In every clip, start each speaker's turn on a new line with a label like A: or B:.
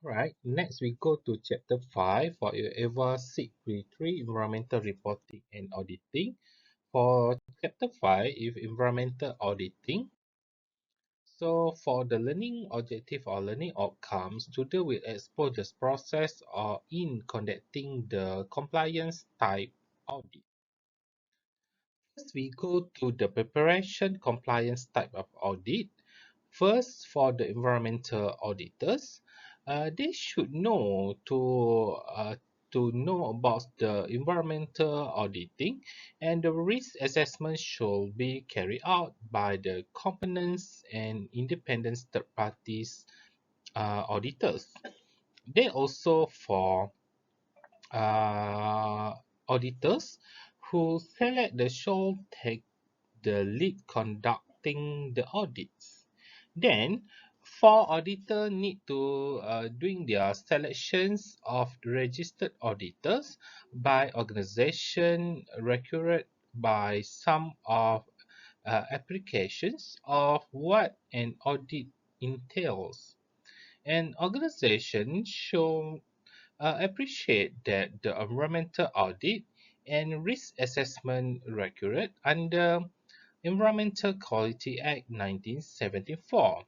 A: Right. Next, we go to chapter 5 for EVA 633 Environmental Reporting and Auditing. For chapter 5, if environmental auditing. So, for the learning objective or learning outcomes, today we explore the process or in conducting the compliance type audit. First, we go to the preparation compliance type of audit. First, for the environmental auditors, they should know to know about the environmental auditing, and the risk assessment should be carried out by the components and independent third parties auditors. They also for uh, auditors who select the should take the lead conducting the audits. Then, for auditor need to doing their selections of registered auditors by organization recruited by some of applications of what an audit entails. An organization should appreciate that the environmental audit and risk assessment recorded under Environmental Quality Act 1974.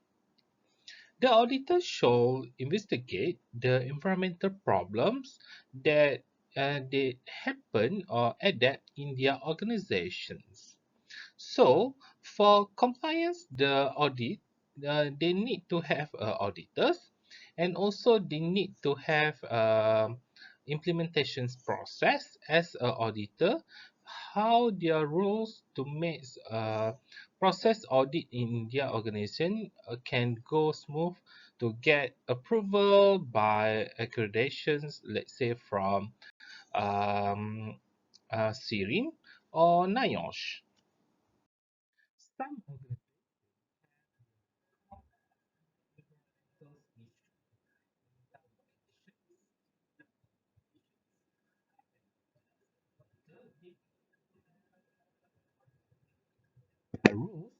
A: The auditor should investigate the environmental problems that they happen or adapt in their organizations. So, for compliance, the audit, they need to have auditors, and also they need to have implementations process as an auditor, how their rules to make process audit in their organization can go smooth to get approval by accreditations, let's say from um, SIRIN or NIOSH. Some rules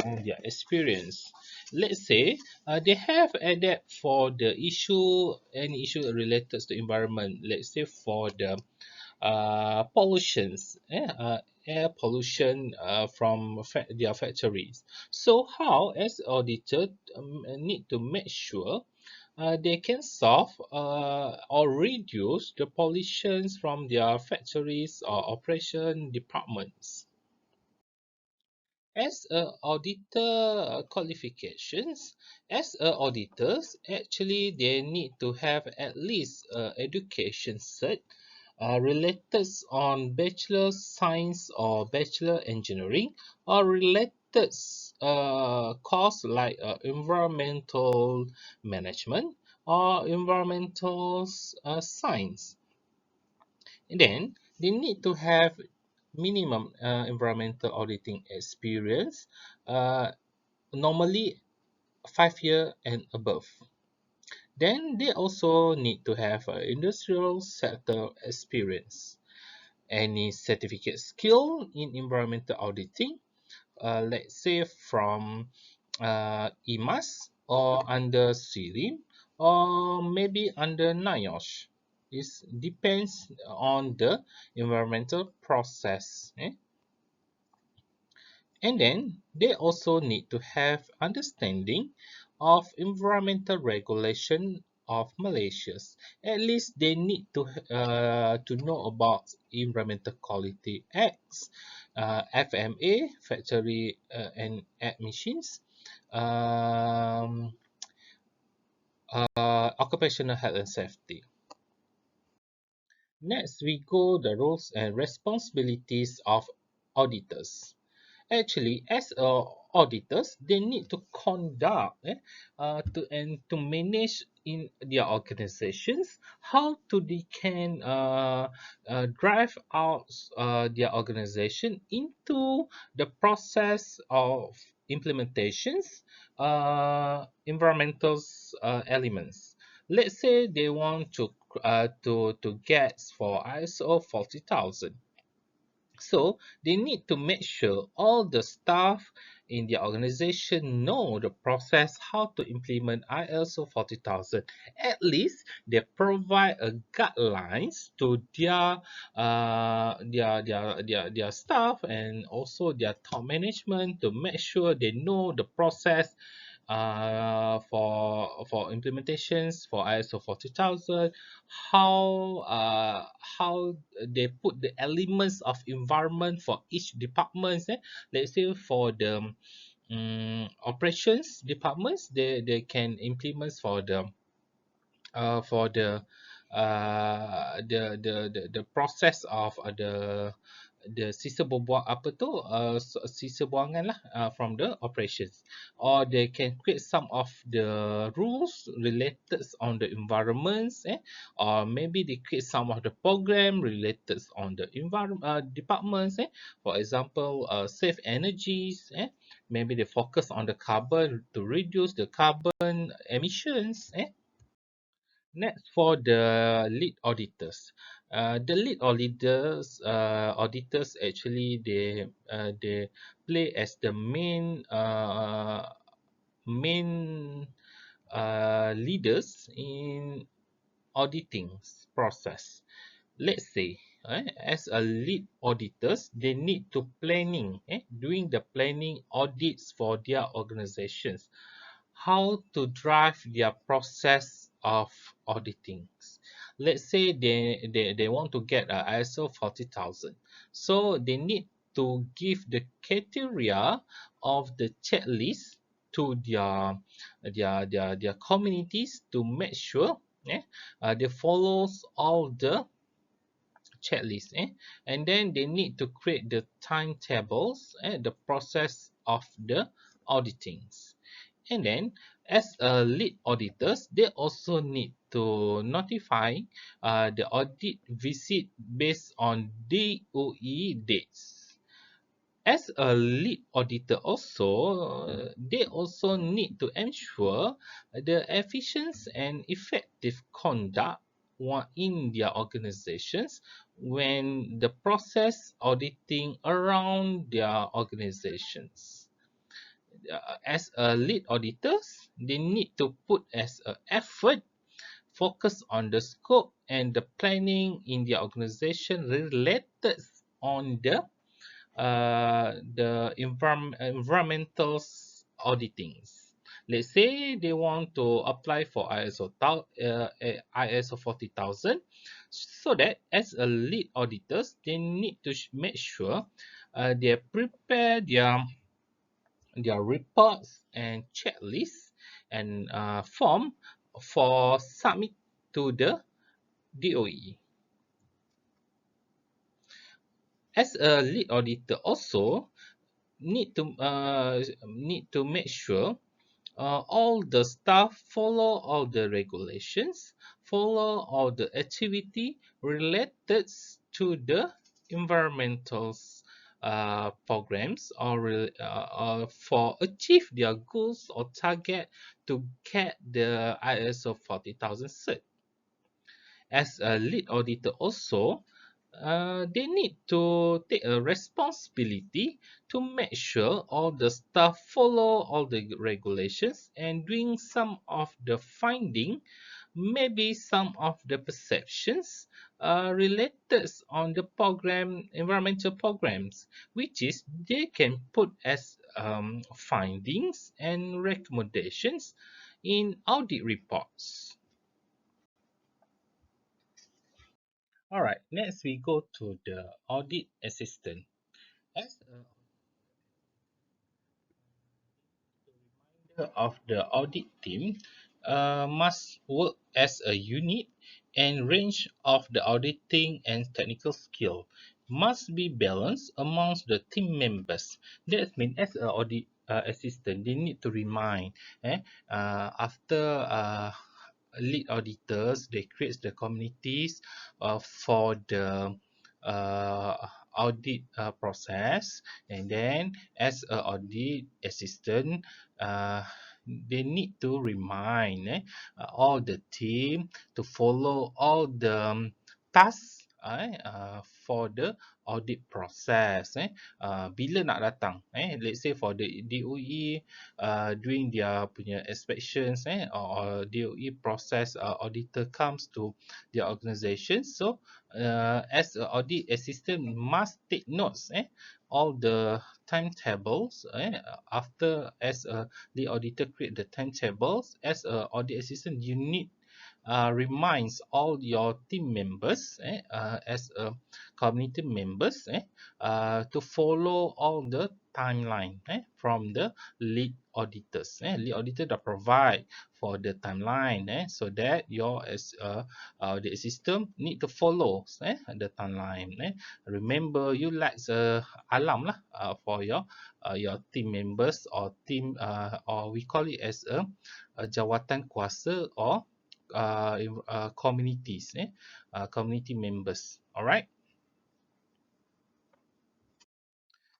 A: and their experience. Let's say they have adapt for the issue, any issue related to environment. Let's say for the pollutions, air pollution from their factories. So how, as auditor, need to make sure they can solve or reduce the pollutions from their factories or operation departments. As a auditor qualifications, as a auditors, actually they need to have at least education cert related on bachelor science or bachelor engineering or related course like environmental management or environmental science. And then they need to have minimum environmental auditing experience, uh, normally 5 year and above. Then they also need to have industrial sector experience. Any certificate skill in environmental auditing, let's say from EMAS or under SIRIM or maybe under NIOSH. It depends on the environmental process. And then they also need to have understanding of environmental regulation of Malaysia. At least they need to know about Environmental Quality Acts, FMA, Factory and Admissions, um, Occupational Health and Safety. Next, we go the roles and responsibilities of auditors. Actually, as auditors, they need to conduct to manage in their organizations how to they can drive out their organization into the process of implementations environmental elements. Let's say they want to get for ISO 40,000. So they need to make sure all the staff in the organization know the process how to implement ISO 40000. At least they provide a guidelines to their staff and also their top management to make sure they know the process for implementations for ISO 40000, how they put the elements of environment for each department. Let's say for the operations departments, they can implement for the process of the sisa berbuang apa tu sisa buangan lah from the operations, or they can create some of the rules related on the environments, or maybe they create some of the program related on the environment departments, for example save energies, maybe they focus on the carbon to reduce the carbon emissions. Next, for the lead auditors. The lead auditors actually they play as the main leaders in auditing process. Let's say as a lead auditors, they need to doing the planning audits for their organizations, how to drive their process of auditing. Let's say they want to get a ISO 40000. So they need to give the criteria of the checklist to their communities to make sure they follows all the checklist, and then they need to create the timetables and the process of the auditings. And then, as a lead auditors, they also need to notify the audit visit based on DOE dates. As a lead auditor also, they also need to ensure the efficient and effective conduct in their organizations when the process auditing around their organizations. As a lead auditors, they need to put as a effort focus on the scope and the planning in their organization related on the environmental auditings. Let's say they want to apply for ISO 40000, so that as a lead auditors, they need to make sure they prepare their reports and checklists and form for submit to the DOE. As a lead auditor also need to make sure all the staff follow all the regulations, follow all the activity related to the environmental programs, or for achieve their goals or target to get the ISO 40000 cert. As a lead auditor also, they need to take a responsibility to make sure all the staff follow all the regulations and doing some of the finding, maybe some of the perceptions related on the program, environmental programs, which is they can put as findings and recommendations in audit reports. All right, next we go to the audit assistant. As a member of the audit team, must work as a unit, and range of the auditing and technical skill must be balanced amongst the team members. That means as an audit assistant, they need to remind after lead auditors, they create the communities for the uh, audit process, and then as a audit assistant, uh, they need to remind all the team to follow all the tasks for the audit process. Bila nak datang? Let's say for the DOE doing their punya inspections, or DOE process auditor comes to their organization. So as an audit assistant must take notes, all the timetables, after as a the auditor create the timetables. As a audit assistant, you need reminds all your team members, as a community members, to follow all the timeline, from the lead auditors. Lead auditor that provide for the timeline, so that your as the system need to follow, the timeline. Remember, you like alarm lah, for your team members or team, or we call it as a jawatan kuasa, or communities, community members. All right.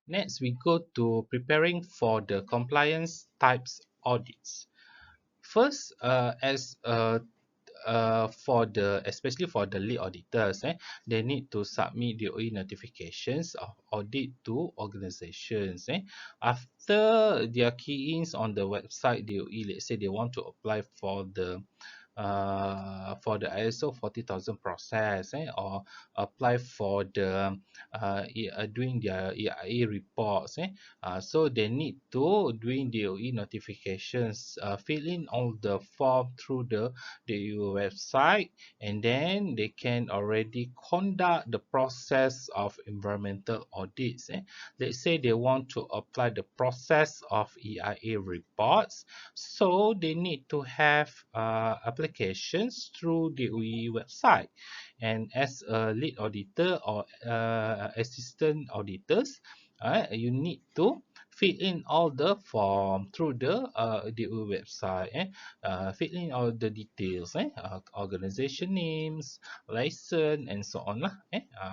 A: Next, we go to preparing for the compliance types audits. First, as for the especially for the lead auditors, they need to submit the OE notifications of audit to organizations. After their key-ins on the website DOE, let's say they want to apply for the ISO 40,000 process, or apply for the doing their EIA reports, so they need to doing the OE notifications, fill in all the form through the EU website, and then they can already conduct the process of environmental audits. Let's say they want to apply the process of EIA reports, so they need to have applications through the UE website. And as a lead auditor or assistant auditors, you need to fill in all the form through the DOE website. Fill in all the details, organization names, license, and so on lah.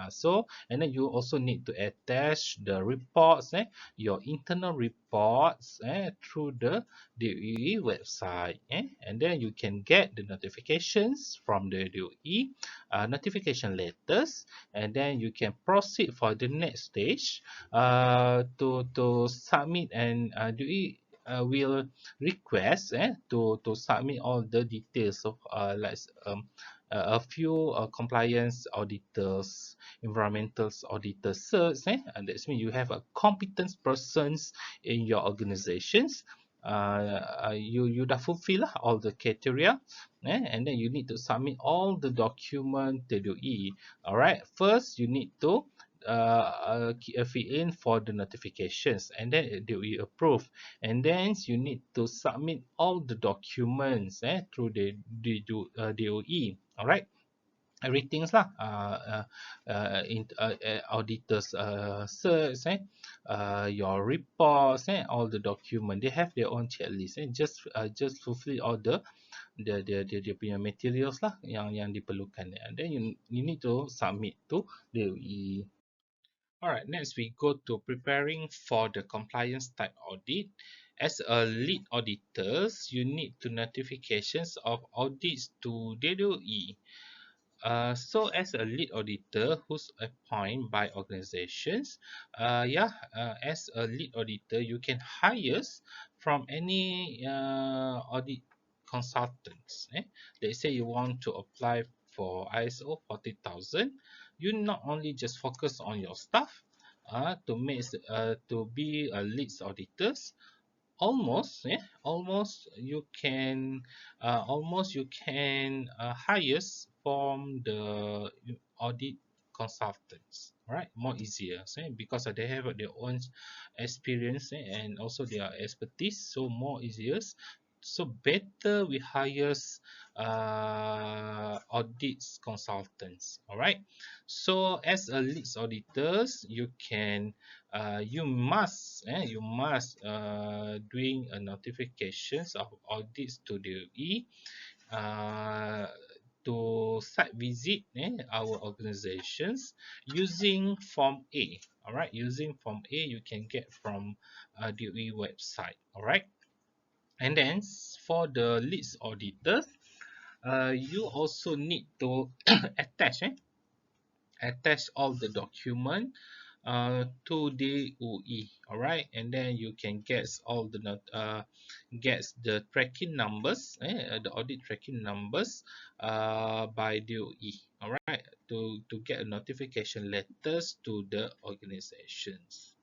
A: So, and then you also need to attach the reports, your internal reports, through the DOE website, and then you can get the notifications from the DOE, notification letters, and then you can proceed for the next stage, to submit, and DOE will request, to submit all the details of like a few compliance auditors, environmental auditors certs, and that means you have a competent persons in your organizations. You dah fulfill lah all the criteria, and then you need to submit all the document to DOE. All right, first you need to fill in for the notifications, and then DOE approve, and then you need to submit all the documents, through the DOE. All right, everything's lah, in auditors search, your reports, all the document, they have their own checklist, just fulfill all dia punya materials lah yang diperlukan, and then you need to submit to DOE. Alright, next we go to preparing for the compliance type audit. As a lead auditors, you need to notifications of audits to DOE. So as a lead auditor who's appointed by organizations, as a lead auditor, you can hire from any audit consultants. Let's say you want to apply for ISO 40,000, you not only just focus on your staff to be a lead auditors. Almost you can hire from the audit consultants, right? More easier, because they have their own experience, and also their expertise, so more easier. So better we hire audits consultants. All right, so as a lead auditors, you must doing a notifications of audits to the E, to site visit our organizations using form A. All right, using form A you can get from DOE website. All right, and then for the leads auditors, you also need to attach attach all the document to the UE. All right, and then you can get all the gets the tracking numbers, the audit tracking numbers by the UE. All right, to get notification letters to the organizations.